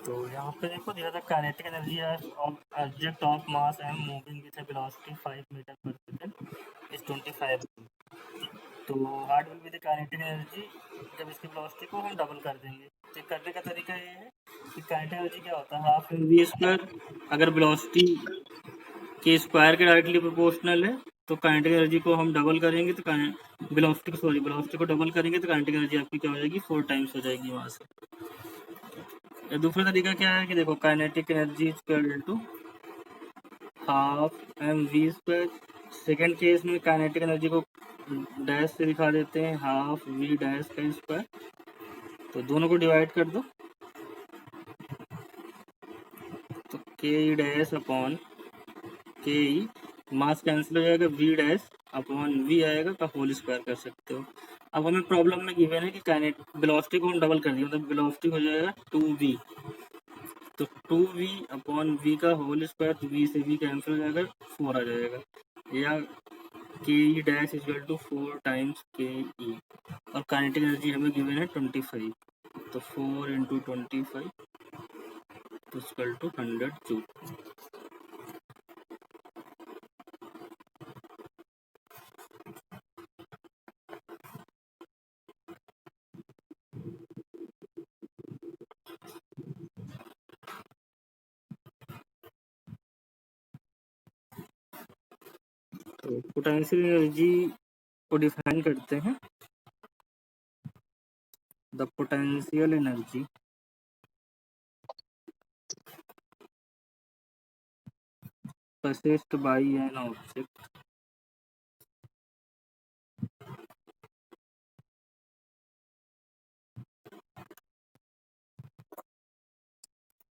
तो यहाँ पे देखो दिया था kinetic energy of object of mass M moving with a velocity 5 metre पर सेकंड इज 25 जूल। तो what will be the kinetic energy जब इसकी वेलोसिटी को हम डबल कर देंगे। तो करने का तरीका ये है कि काइनेटिक एनर्जी क्या होता है, हाफ एम वी स्क्वायर। अगर वेलोसिटी के स्क्वायर के डायरेक्टली प्रोपोर्शनल है तो काइनेटिक एनर्जी को हम डबल करेंगे तो वेलोसिटी को डबल करेंगे तो काइनेटिक एनर्जी आपकी क्या हो जाएगी, 4 टाइम्स हो जाएगी वहाँ से। या दूसरा तरीका क्या है कि देखो kinetic energy equal to half M V square. Second case में काइनेटिक एनर्जी को डैश से दिखा देते हैं, हाफ वी डैश का स्क्वायर। तो दोनों को डिवाइड कर दो तो के ई डैश अपॉन के ई, मास कैंसिल हो जाएगा, वी डैश अपॉन वी आएगा का होल स्क्वायर कर सकते हो। अब हमें प्रॉब्लम में गिवन है कि काइनेटिक वेलोसिटी को हम डबल कर दिए, मतलब वेलोसिटी हो जाएगा 2v। तो 2v अपॉन v का होल स्क्वायर, तो v से v कैंसिल हो जाएगा, 4 आ जाएगा। या K E dash equal to 4 times K E. और काइनेटिक एनर्जी हमें गिवन है 25, तो 4 इंटू 25 इक्वल टू 100 जूल। तो पोटेंशियल एनर्जी को डिफाइन करते हैं। The potential energy possessed by an object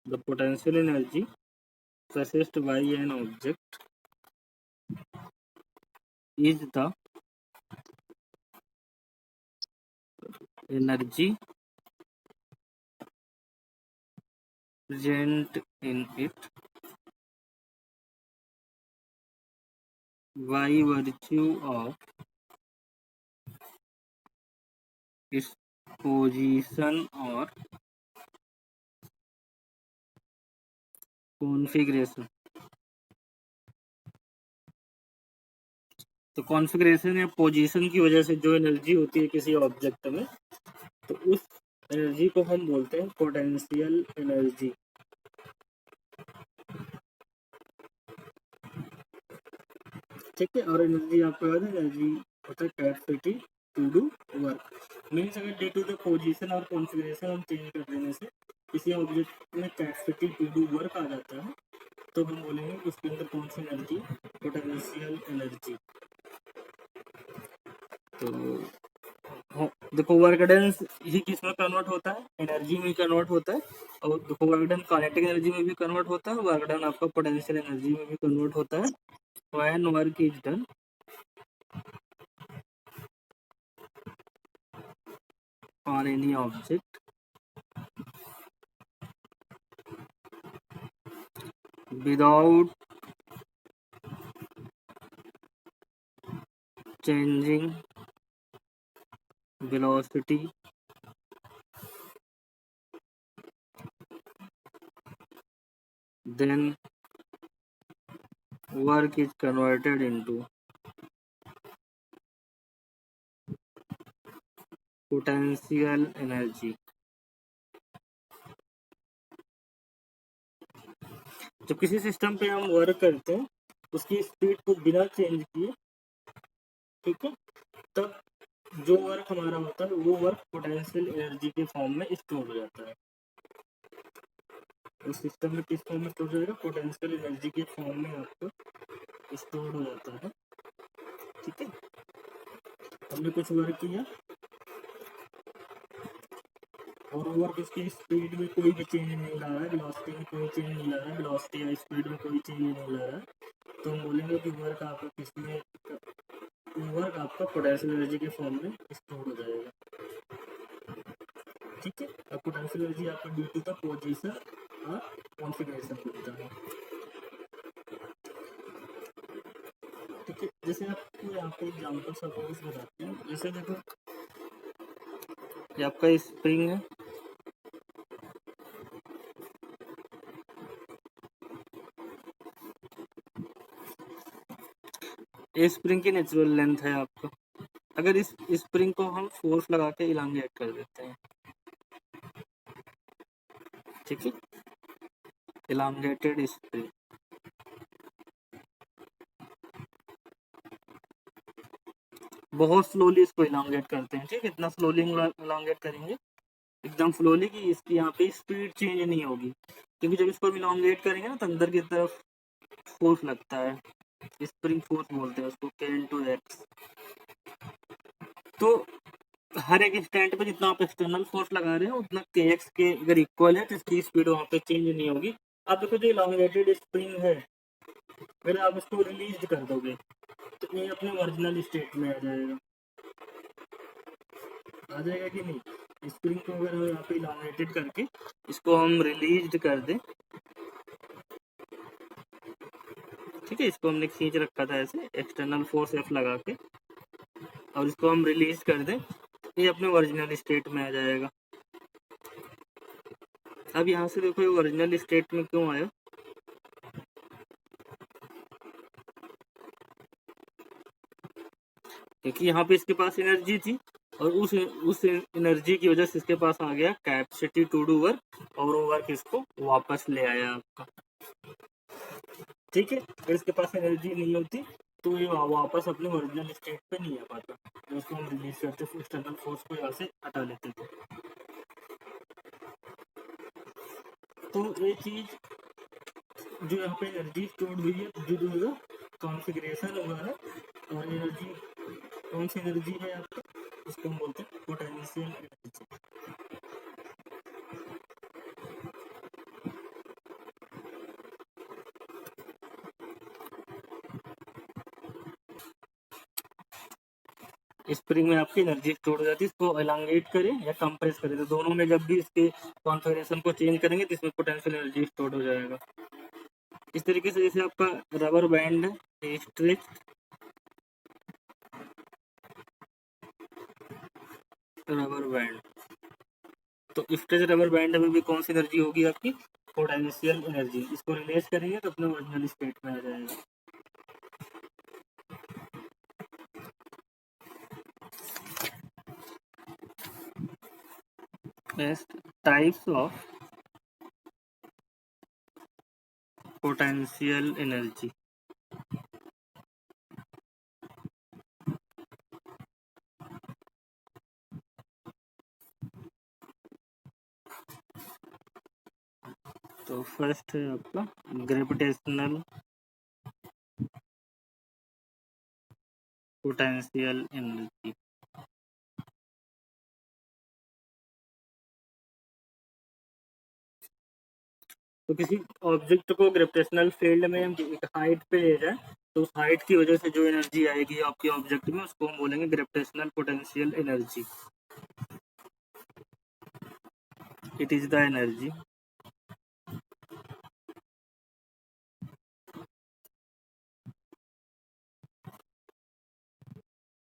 the potential energy possessed by an object is the energy present in it by virtue of its position or configuration। तो configuration या position की वजह से जो energy होती है किसी ऑब्जेक्ट में, तो उस एनर्जी को हम बोलते हैं पोटेंशियल एनर्जी। ठीक है, और एनर्जी आपको याद है, एनर्जी होता है capacity to do work. Means अगर डे टू द पोजीशन और कॉन्फ़िगरेशन हम चेंज कर देने से किसी ऑब्जेक्ट में कैपेसिटी टू डू वर्क आ जाता है, तो हम बोलेंगे उसके अंदर कौन सी एनर्जी, पोटेंशियल एनर्जी। तो देखो वर्क डन ही किस में कन्वर्ट होता है, एनर्जी में कन्वर्ट होता है। और देखो वर्क डन काइनेटिक एनर्जी में भी कन्वर्ट होता है, वर्क डन आपका पोटेंशियल एनर्जी में भी कन्वर्ट होता है। When work is done on any object without changing velocity then work is converted into potential energy। जब किसी सिस्टम पे हम वर्क करते हैं उसकी स्पीड को बिना चेंज किए, ठीक है, तब जो वर्क हमारा होता है वो वर्क पोटेंशियल एनर्जी के फॉर्म में स्टोर हो जाता है। उस सिस्टम में किस फॉर्म में स्टोर हो जाएगा, पोटेंशियल एनर्जी के फॉर्म में आपको स्टोर हो जाता है। ठीक है, हमने कुछ वर्क किया और वर्क उसकी स्पीड में कोई भी चेंज नहीं ला रहा है, वेलोसिटी में कोई चेंज नहीं ला रहा है, वेलोसिटी या स्पीड में कोई चेंज नहीं ला रहा है, तो हम बोलेंगे कि वर्क आपका किसमें, वर्क आपका पोटेंशियल एनर्जी के फॉर्म में स्टोर हो जाएगा। ठीक है, अब पोटेंशियल एनर्जी आपका ड्यू टू द पोजीशन और कॉन्फ़िगरेशन होता है। ठीक है, जैसे आपको यहाँ पे एग्जाम्पल सपोज बताते हैं, जैसे देखो ये आपका स्प्रिंग है, ए स्प्रिंग की नेचुरल लेंथ है आपका। अगर इस स्प्रिंग को हम फोर्स लगा के इलांगेट कर देते हैं, ठीक है, इलांगेटेड स्प्रिंग, बहुत स्लोली इसको इलांगेट करते हैं, ठीक है, इतना स्लोली इलांगेट करेंगे एकदम स्लोली कि इसकी यहाँ पे स्पीड चेंज नहीं होगी, क्योंकि जब इसको इलांगेट करेंगे ना तो अंदर की तरफ फोर्स लगता है, स्प्रिंग फोर्स बोलते हैं उसको, के इनटू एक्स। तो हर एक इंस्टेंट पे जितना आप एक्सटर्नल फोर्स लगा रहे हैं उतना के एक्स के अगर इक्वल है तो इसकी स्पीड वहाँ पे चेंज नहीं होगी। अब देखो जो इलांगेटेड स्प्रिंग है, अगर आप इसको रिलीज कर दोगे तो ये अपने ओरिजिनल स्टेट में आ जाएगा, आ जाएगा कि नहीं। स्प्रिंग को अगर यहाँ पे इलांगेटेड करके इसको हम रिलीज कर दें, ठीक है, इसको हमने खींच रखा था ऐसे एक्सटर्नल फोर्स एफ लगा के, और इसको हम रिलीज कर दें तो ये अपने ओरिजिनल स्टेट में आ जाएगा। अब यहाँ से देखो ये ओरिजिनल स्टेट में क्यों आया, क्योंकि यहाँ पे इसके पास एनर्जी थी और उस एनर्जी की वजह से इसके पास आ गया कैपेसिटी टू डू वर्क, और वो वर्क इसको वापस ले आया आपका, ठीक है। अगर इसके पास एनर्जी नहीं होती तो ये वापस अपने ओरिजिनल स्टेट पे नहीं आ पाता, तो उसको हम रिलीज करते एक्सटर्नल फोर्स को यहाँ से हटा लेते थे। तो ये चीज जो यहाँ पे एनर्जी स्टोर हुई है जो जो कॉन्फ़िगरेशन हुआ है, और एनर्जी कौन सी एनर्जी है आपका, इसको हम बोलते हैं पोटेंशियल एनर्जी। स्प्रिंग में आपकी एनर्जी स्टोर हो जाती है, इसको एलांगेट करें या कंप्रेस करें तो दोनों में जब भी इसके कॉन्फ़िगरेशन को चेंज करेंगे तो इसमें पोटेंशियल एनर्जी स्टोर हो जाएगा। इस तरीके से जैसे आपका रबर बैंड है, स्ट्रेच रबर बैंड, तो स्ट्रेच रबर बैंड में भी कौन सी एनर्जी होगी आपकी, पोटेंशियल एनर्जी। इसको रिलीज करेंगे तो अपने ओरिजिनल स्टेट में आ जाएगा। Next, types of potential energy. तो फर्स्ट है आपका ग्रेविटेशनल पोटेंशियल एनर्जी। तो किसी ऑब्जेक्ट को ग्रेविटेशनल फील्ड में हम एक हाइट पे ले जाए तो उस हाइट की वजह से जो एनर्जी आएगी आपके ऑब्जेक्ट में उसको हम बोलेंगे gravitational potential energy. It is the energy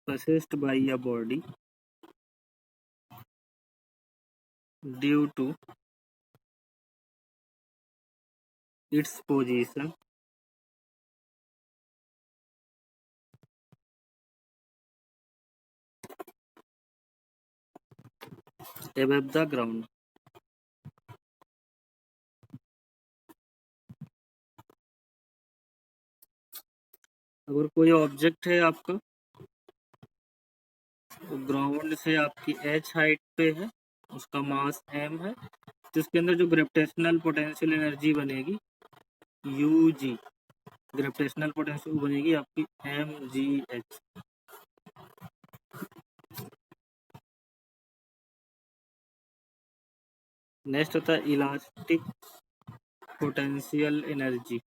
possessed by a body due to its position above the ground। अगर कोई ऑब्जेक्ट है आपका तो ग्राउंड से आपकी h हाइट पे है, उसका मास m है, तो इसके अंदर जो ग्रेविटेशनल पोटेंशियल एनर्जी बनेगी ug, ग्रेविटेशनल पोटेंशियल बनेगी आपकी mgh। नेक्स्ट होता है elastic potential energy.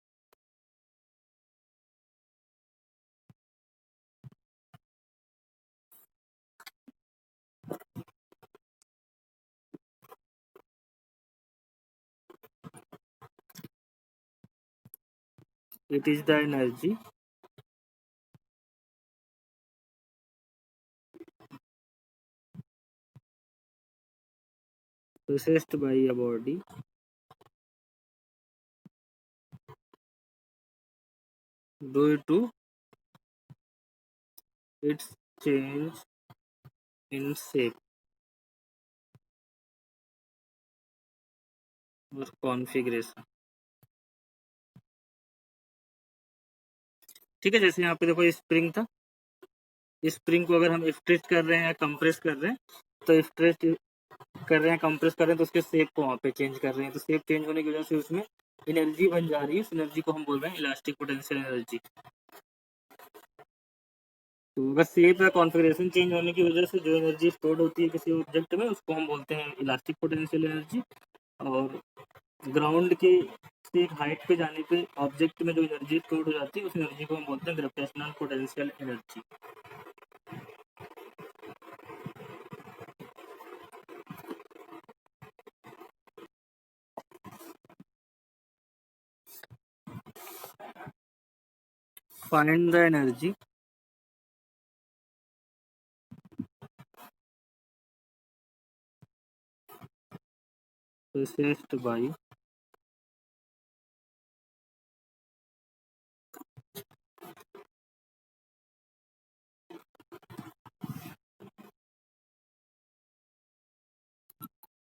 It is the energy possessed by a body due to it's change in shape और कॉन्फ़िगरेशन। ठीक है, जैसे यहाँ पे देखो स्प्रिंग था, स्प्रिंग को अगर हम स्ट्रेच कर रहे हैं या कंप्रेस कर रहे हैं, तो स्ट्रेच कर रहे हैं, कंप्रेस कर रहे हैं, तो उसके शेप को वहाँ पे चेंज कर रहे हैं, तो शेप चेंज होने की वजह से उसमें एनर्जी बन जा रही है, उस एनर्जी को हम बोल रहे हैं इलास्टिक पोटेंशियल एनर्जी। तो अगर शेप या कॉन्फ़िगरेशन चेंज होने की वजह से जो एनर्जी स्टोर्ड होती है किसी ऑब्जेक्ट में, उसको हम बोलते हैं इलास्टिक पोटेंशियल एनर्जी। और ग्राउंड के से एक हाइट पे जाने पे ऑब्जेक्ट में जो एनर्जी स्टोर्ड हो जाती है, उस एनर्जी को हम बोलते हैं gravitational potential energy. Find the energy possessed by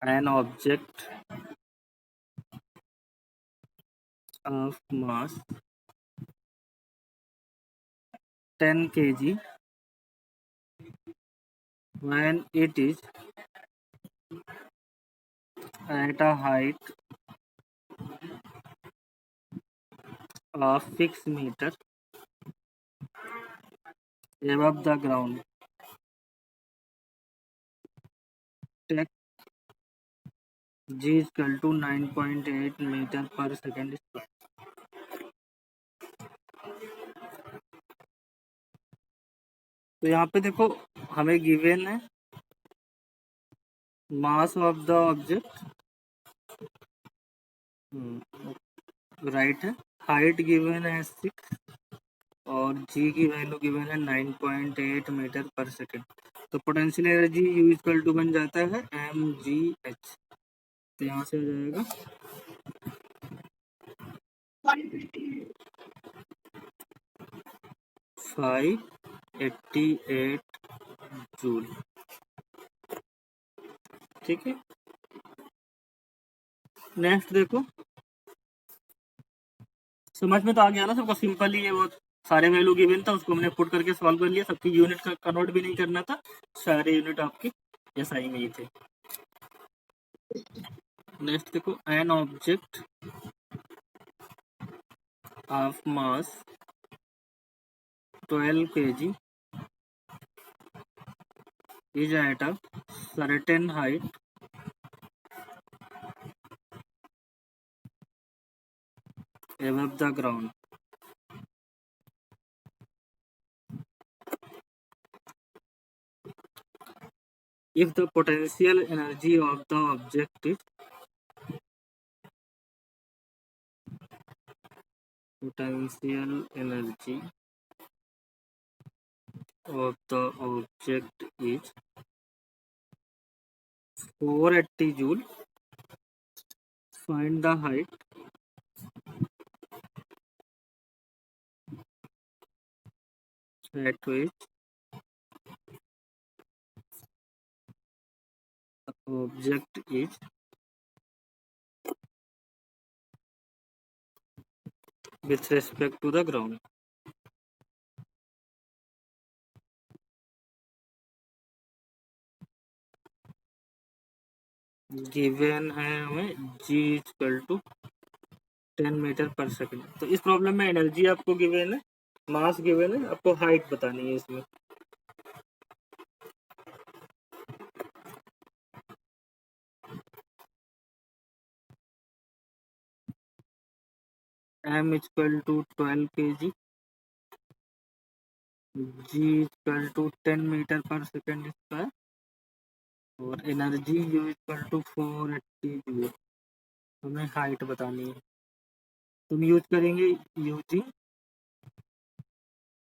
an object of mass 10 kg when it is at a height of 6 meter above the ground. Take g is equal to 9.8 meter per second square. तो यहाँ पे देखो हमें given है mass of the object, right है, height given है 6 और जी की वैल्यू गिवन है 9.8 मीटर पर सेकेंड। तो potential energy U equal to बन जाता है mgh। तो यहाँ से हो जाएगा 588 जूल। ठीक है, नेक्स्ट देखो, समझ में तो आ गया ना सबको, सिंपल ही है, वो सारे वैल्यू गिवन था, उसको हमने पुट करके सॉल्व कर लिया, सबकी यूनिट का कन्वर्ट भी नहीं करना था, सारे यूनिट आपके एसआई में ही थे। नेक्स्ट देखो, an object of mass 12 kg is at a certain height above the ground. If the potential energy of the object is potential energy of the object is 480 joule, find the height at which the object is with respect to the ground. Given है हमें g equal to 10 metre पर second. तो इस problem में energy आपको given है, mass given है, आपको हाइट बतानी है इसमें। m equal to 12 kg, g equal to 10 metre पर सेकंड स्क्वायर और energy u equal to 480 joule. हमें हाइट बतानी है, तुम यूज करेंगे U G,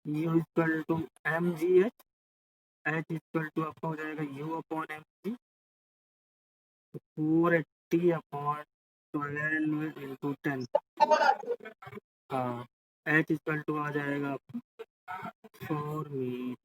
U equal to M G H, H equal to आपका हो जाएगा U upon M G, 480 upon 12 into 10। हाँ, एच इक्वल टू आ जाएगा आपको 4 मीटर।